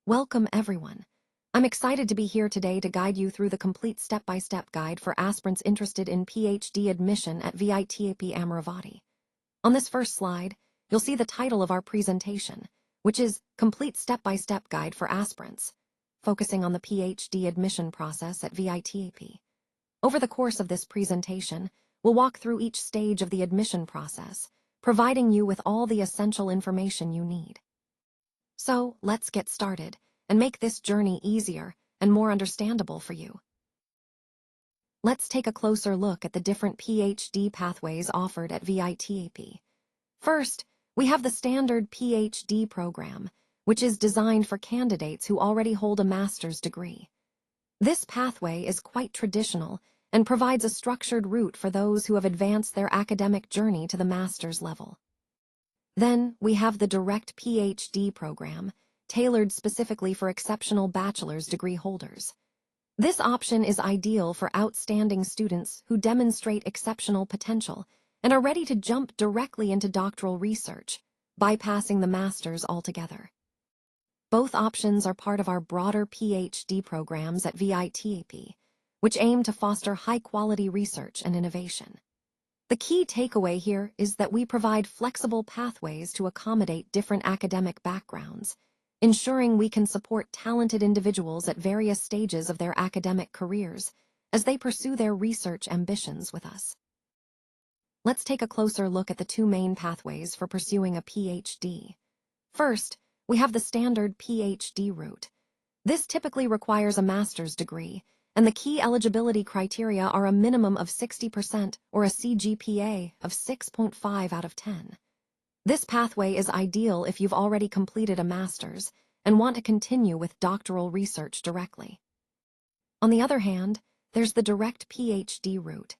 Welcome, everyone. I'm excited to be here today to guide you through the complete step-by-step guide for aspirants interested in PhD admission at VIT-AP Amaravati. On this first slide, you'll see the title of our presentation, which is Complete Step-by-Step Guide for Aspirants, focusing on the PhD admission process at VIT-AP. Over the course of this presentation, we'll walk through each stage of the admission process, providing you with all the essential information you need. So, let's get started and make this journey easier and more understandable for you. Let's take a closer look at the different PhD pathways offered at VIT-AP. First, we have the standard PhD program, which is designed for candidates who already hold a master's degree. This pathway is quite traditional and provides a structured route for those who have advanced their academic journey to the master's level. Then, we have the direct PhD program, tailored specifically for exceptional bachelor's degree holders. This option is ideal for outstanding students who demonstrate exceptional potential and are ready to jump directly into doctoral research, bypassing the master's altogether. Both options are part of our broader PhD programs at VIT-AP, which aim to foster high-quality research and innovation. The key takeaway here is that we provide flexible pathways to accommodate different academic backgrounds, ensuring we can support talented individuals at various stages of their academic careers as they pursue their research ambitions with us. Let's take a closer look at the two main pathways for pursuing a PhD. First, we have the standard PhD route. This typically requires a master's degree, and the key eligibility criteria are a minimum of 60% or a CGPA of 6.5 out of 10. This pathway is ideal if you've already completed a master's and want to continue with doctoral research directly. On the other hand, there's the direct PhD route.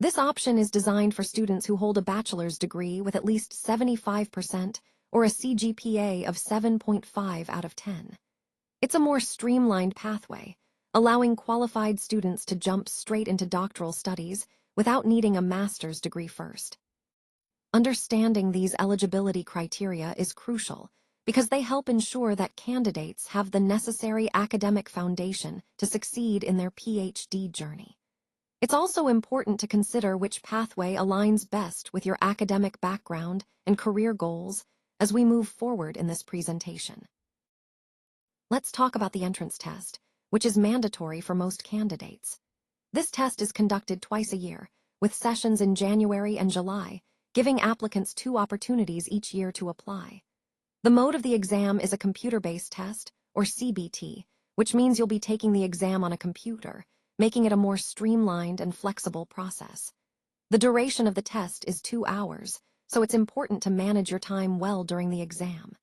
This option is designed for students who hold a bachelor's degree with at least 75% or a CGPA of 7.5 out of 10. It's a more streamlined pathway, allowing qualified students to jump straight into doctoral studies without needing a master's degree first. Understanding these eligibility criteria is crucial because they help ensure that candidates have the necessary academic foundation to succeed in their PhD journey. It's also important to consider which pathway aligns best with your academic background and career goals as we move forward in this presentation. Let's talk about the entrance test, which is mandatory for most candidates. This test is conducted twice a year, with sessions in January and July, giving applicants 2 opportunities each year to apply. The mode of the exam is a computer-based test, or CBT, which means you'll be taking the exam on a computer, making it a more streamlined and flexible process. The duration of the test is 2 hours, so it's important to manage your time well during the exam.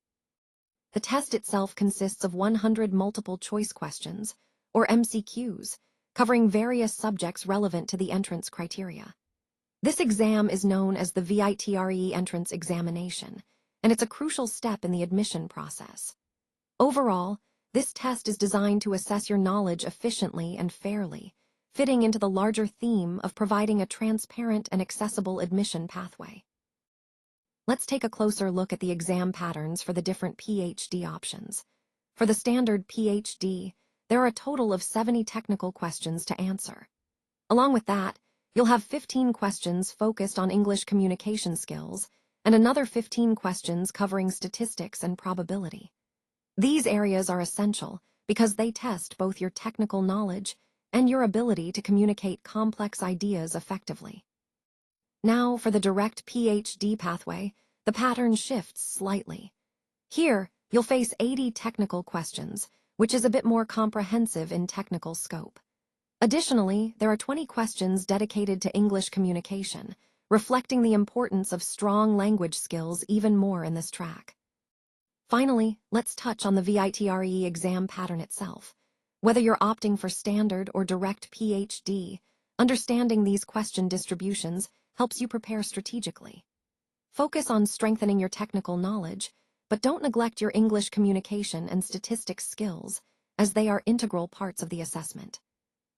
The test itself consists of 100 multiple-choice questions, or MCQs, covering various subjects relevant to the entrance criteria. This exam is known as the VITRE entrance examination, and it's a crucial step in the admission process. Overall, this test is designed to assess your knowledge efficiently and fairly, fitting into the larger theme of providing a transparent and accessible admission pathway. Let's take a closer look at the exam patterns for the different PhD options. For the standard PhD, there are a total of 70 technical questions to answer. Along with that, you'll have 15 questions focused on English communication skills and another 15 questions covering statistics and probability. These areas are essential because they test both your technical knowledge and your ability to communicate complex ideas effectively. Now, for the direct PhD pathway, the pattern shifts slightly. Here, you'll face 80 technical questions, which is a bit more comprehensive in technical scope. Additionally, there are 20 questions dedicated to English communication, reflecting the importance of strong language skills even more in this track. Finally, let's touch on the VITRE exam pattern itself. Whether you're opting for standard or direct PhD, understanding these question distributions helps you prepare strategically. Focus on strengthening your technical knowledge, but don't neglect your English communication and statistics skills, as they are integral parts of the assessment.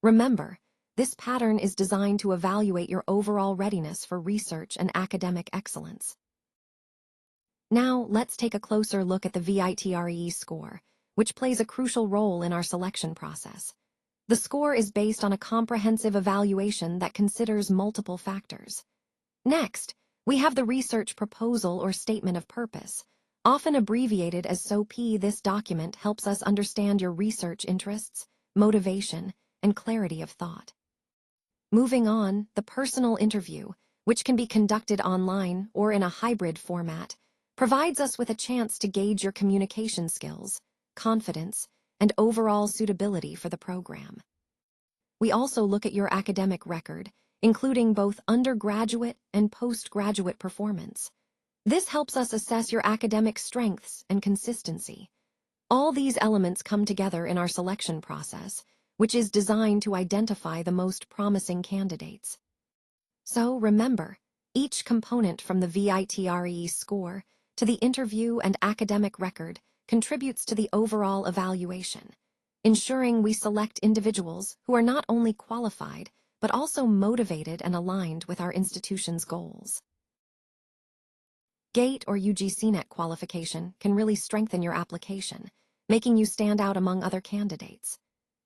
Remember, this pattern is designed to evaluate your overall readiness for research and academic excellence. Now, let's take a closer look at the VITRE score, which plays a crucial role in our selection process. The score is based on a comprehensive evaluation that considers multiple factors. Next, we have the research proposal or statement of purpose, often abbreviated as SOP. This document helps us understand your research interests, motivation, and clarity of thought. Moving on, the personal interview, which can be conducted online or in a hybrid format, provides us with a chance to gauge your communication skills, confidence, and overall suitability for the program. We also look at your academic record, including both undergraduate and postgraduate performance. This helps us assess your academic strengths and consistency. All these elements come together in our selection process, which is designed to identify the most promising candidates. So remember, each component from the VITREE score to the interview and academic record contributes to the overall evaluation, ensuring we select individuals who are not only qualified, but also motivated and aligned with our institution's goals. GATE or UGC-NET qualification can really strengthen your application, making you stand out among other candidates.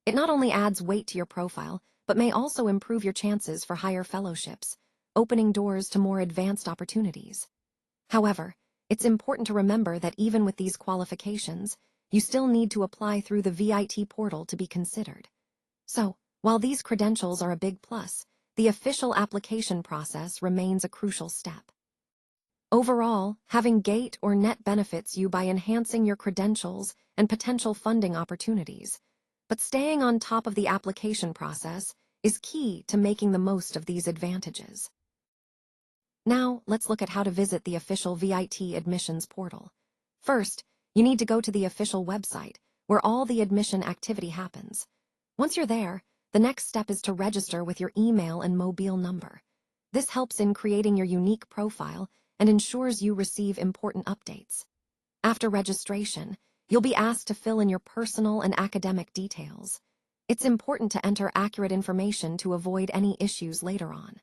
It not only adds weight to your profile, but may also improve your chances for higher fellowships, opening doors to more advanced opportunities. However, it's important to remember that even with these qualifications, you still need to apply through the VIT portal to be considered. So, while these credentials are a big plus, the official application process remains a crucial step. Overall, having GATE or NET benefits you by enhancing your credentials and potential funding opportunities, but staying on top of the application process is key to making the most of these advantages. Now, let's look at how to visit the official VIT admissions portal. First, you need to go to the official website, where all the admission activity happens. Once you're there, the next step is to register with your email and mobile number. This helps in creating your unique profile and ensures you receive important updates. After registration, you'll be asked to fill in your personal and academic details. It's important to enter accurate information to avoid any issues later on.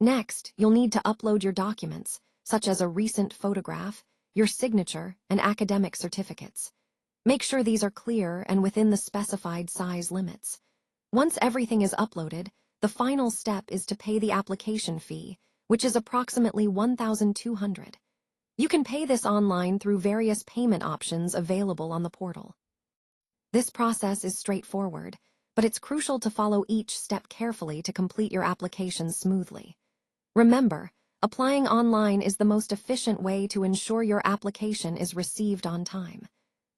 Next, you'll need to upload your documents, such as a recent photograph, your signature, and academic certificates. Make sure these are clear and within the specified size limits. Once everything is uploaded, the final step is to pay the application fee, which is approximately $1,200. You can pay this online through various payment options available on the portal. This process is straightforward, but it's crucial to follow each step carefully to complete your application smoothly. Remember, applying online is the most efficient way to ensure your application is received on time.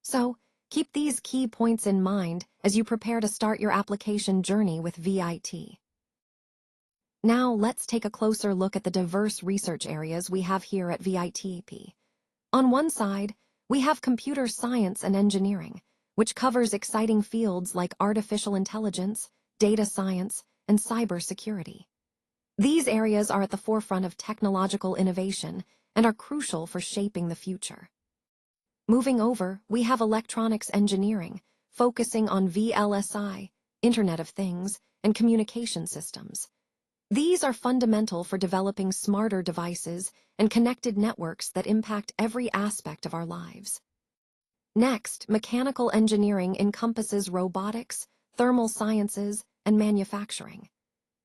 So, keep these key points in mind as you prepare to start your application journey with VIT. Now, let's take a closer look at the diverse research areas we have here at VIT-AP. On one side, we have computer science and engineering, which covers exciting fields like artificial intelligence, data science, and cybersecurity. These areas are at the forefront of technological innovation and are crucial for shaping the future. Moving over, we have electronics engineering, focusing on VLSI, Internet of Things, and communication systems. These are fundamental for developing smarter devices and connected networks that impact every aspect of our lives. Next, mechanical engineering encompasses robotics, thermal sciences, and manufacturing.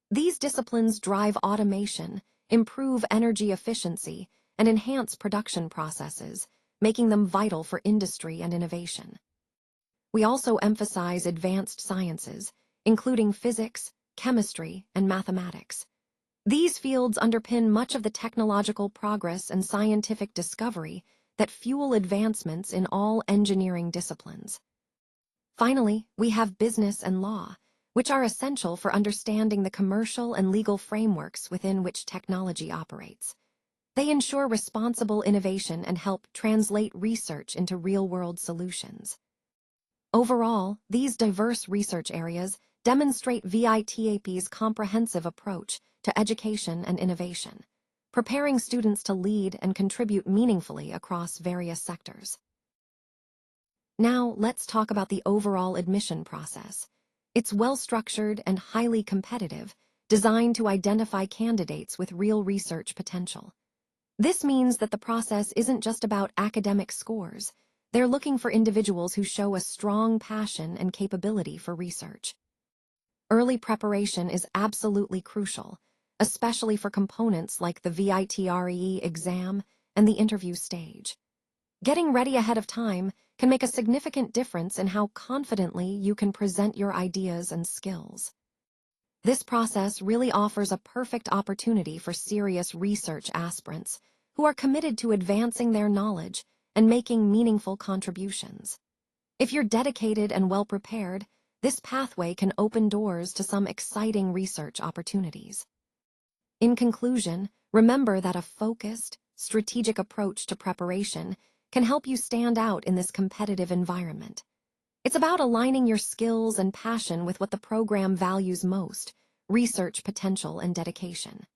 These disciplines drive automation, improve energy efficiency, and enhance production processes, making them vital for industry and innovation. We also emphasize advanced sciences, including physics, chemistry, and mathematics. These fields underpin much of the technological progress and scientific discovery that fuel advancements in all engineering disciplines. Finally, we have business and law, which are essential for understanding the commercial and legal frameworks within which technology operates. They ensure responsible innovation and help translate research into real-world solutions. Overall, these diverse research areas demonstrate VIT-AP's comprehensive approach to education and innovation, preparing students to lead and contribute meaningfully across various sectors. Now, let's talk about the overall admission process. It's well-structured and highly competitive, designed to identify candidates with real research potential. This means that the process isn't just about academic scores. They're looking for individuals who show a strong passion and capability for research. Early preparation is absolutely crucial, especially for components like the VITREE exam and the interview stage. Getting ready ahead of time can make a significant difference in how confidently you can present your ideas and skills. This process really offers a perfect opportunity for serious research aspirants who are committed to advancing their knowledge and making meaningful contributions. If you're dedicated and well-prepared, this pathway can open doors to some exciting research opportunities. In conclusion, remember that a focused, strategic approach to preparation can help you stand out in this competitive environment. It's about aligning your skills and passion with what the program values most: research potential and dedication.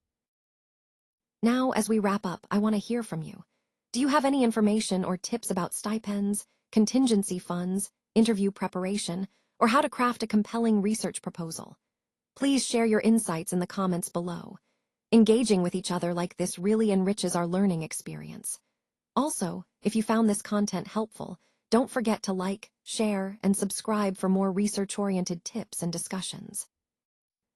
Now, as we wrap up, I want to hear from you. Do you have any information or tips about stipends, contingency funds, interview preparation, or how to craft a compelling research proposal? Please share your insights in the comments below. Engaging with each other like this really enriches our learning experience. Also, if you found this content helpful, don't forget to like, share, and subscribe for more research-oriented tips and discussions.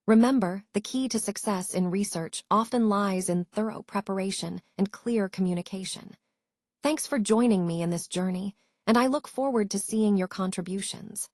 Remember, the key to success in research often lies in thorough preparation and clear communication. Thanks for joining me in this journey, and I look forward to seeing your contributions.